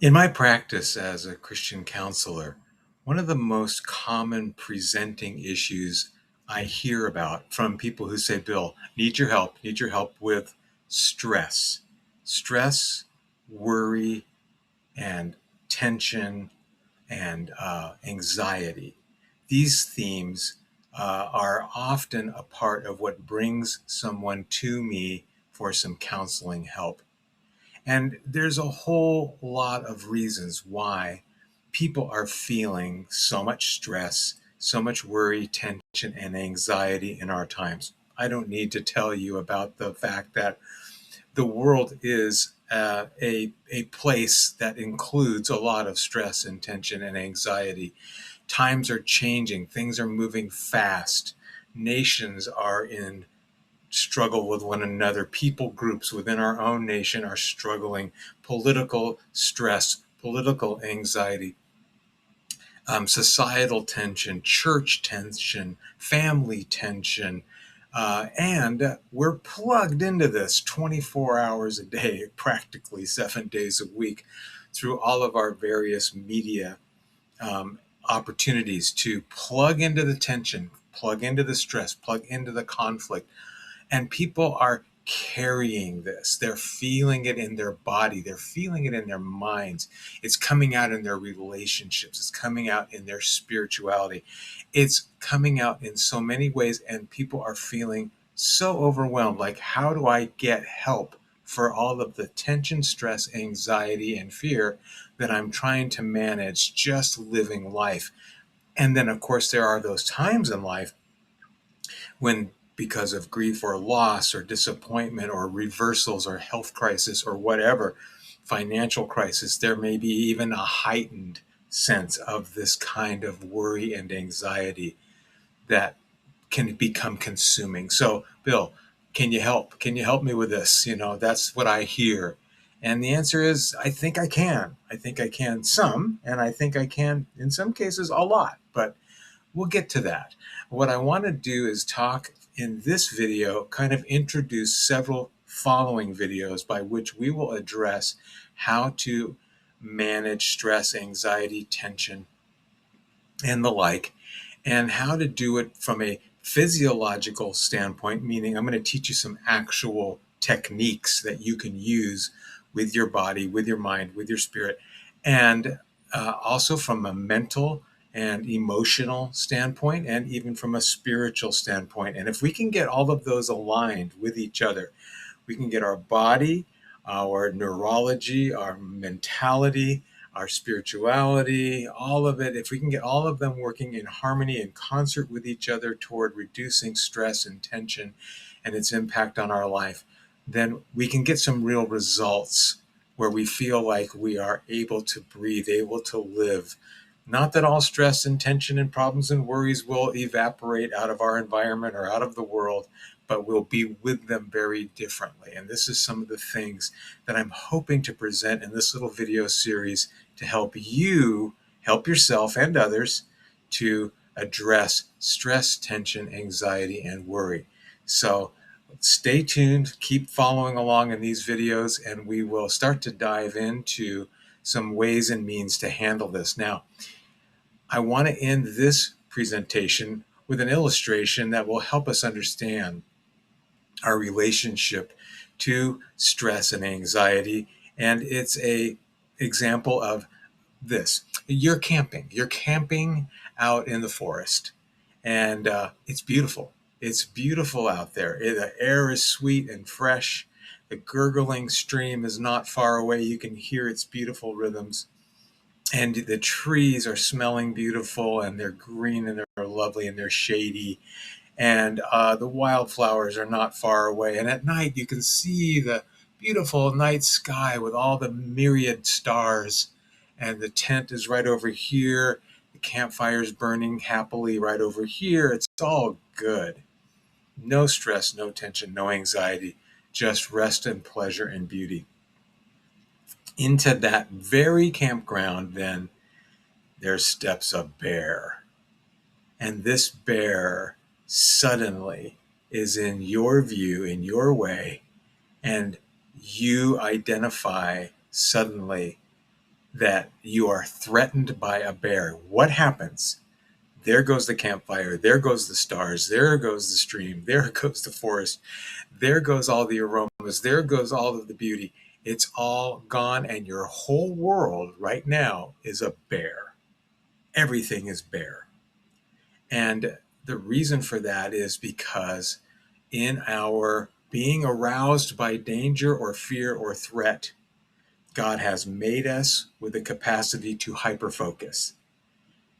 In my practice as a Christian counselor, one of the most common presenting issues I hear about from people who say, Bill, need your help with stress. Stress, worry, and tension and anxiety. These themes are often a part of what brings someone to me for some counseling help. And there's a whole lot of reasons why people are feeling so much stress, so much worry, tension, and anxiety in our times. I don't need to tell you about the fact that the world is a place that includes a lot of stress and tension and anxiety. Times are changing, things are moving fast, nations are in struggle with one another. People groups within our own nation are struggling. Political stress, political anxiety, societal tension, church tension, family tension. And we're plugged into this 24 hours a day, practically 7 days a week, through all of our various media opportunities to plug into the tension, plug into the stress, plug into the conflict. And people are carrying this. They're feeling it in their body. They're feeling it in their minds. It's coming out in their relationships. It's coming out in their spirituality. It's coming out in so many ways. And people are feeling so overwhelmed. Like, how do I get help for all of the tension, stress, anxiety, and fear that I'm trying to manage just living life? And then, of course, there are those times in life when, because of grief or loss or disappointment or reversals or health crisis or whatever, financial crisis, there may be even a heightened sense of this kind of worry and anxiety that can become consuming. So, Bill, can you help? Can you help me with this? That's what I hear. And the answer is, I think I can. I think I can some, and I think I can, in some cases, a lot. But we'll get to that. What I want to do is talk in this video, kind of introduce several following videos by which we will address how to manage stress, anxiety, tension, and the like, and how to do it from a physiological standpoint, meaning I'm going to teach you some actual techniques that you can use with your body, with your mind, with your spirit, and also from a mental and emotional standpoint, and even from a spiritual standpoint. And if we can get all of those aligned with each other, we can get our body, our neurology, our mentality, our spirituality, all of it, if we can get all of them working in harmony and concert with each other toward reducing stress and tension and its impact on our life, then we can get some real results where we feel like we are able to breathe, able to live. Not that all stress and tension and problems and worries will evaporate out of our environment or out of the world, but we'll be with them very differently. And this is some of the things that I'm hoping to present in this little video series to help you, help yourself and others to address stress, tension, anxiety, and worry. So stay tuned, keep following along in these videos, and we will start to dive into some ways and means to handle this. Now, I want to end this presentation with an illustration that will help us understand our relationship to stress and anxiety. And it's a example of this. You're camping out in the forest, and it's beautiful. It's beautiful out there. The air is sweet and fresh. The gurgling stream is not far away. You can hear its beautiful rhythms. And the trees are smelling beautiful, and they're green, and they're lovely, and they're shady. And the wildflowers are not far away. And at night, you can see the beautiful night sky with all the myriad stars. And the tent is right over here. The campfire's burning happily right over here. It's all good. No stress, no tension, no anxiety, just rest and pleasure and beauty. Into that very campground, then, there steps a bear. And this bear suddenly is in your view, in your way, and you identify suddenly that you are threatened by a bear, what happens? There goes the campfire, there goes the stars, there goes the stream, there goes the forest, there goes all the aromas, there goes all of the beauty. It's all gone, and your whole world right now is a bear. Everything is bare. And the reason for that is because in our being aroused by danger or fear or threat, God has made us with the capacity to hyperfocus.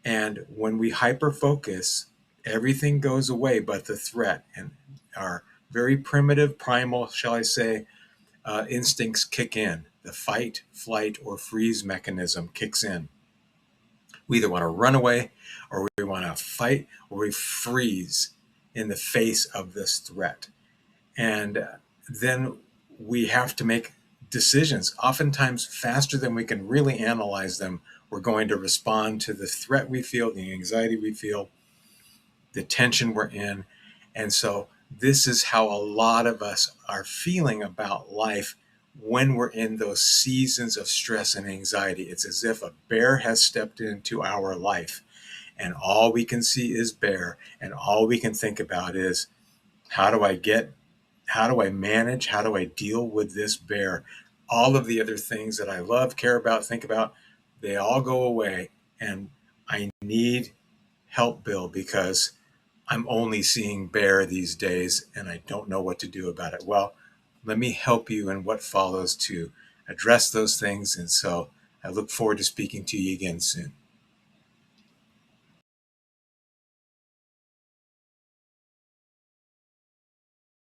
And when we hyperfocus, everything goes away but the threat. And our very primitive, primal, shall I say, instincts kick in. The fight, flight, or freeze mechanism kicks in. We either want to run away, or we want to fight, or we freeze in the face of this threat. And then we have to make decisions, oftentimes faster than we can really analyze them. We're going to respond to the threat we feel, the anxiety we feel, the tension we're in. And so this is how a lot of us are feeling about life when we're in those seasons of stress and anxiety. It's as if a bear has stepped into our life, and all we can see is bear, and all we can think about is, how do I manage, how do I deal with this bear? All of the other things that I love, care about, think about, they all go away. And I need help, Bill, because I'm only seeing bear these days and I don't know what to do about it. Well, let me help you in what follows to address those things. And so I look forward to speaking to you again soon.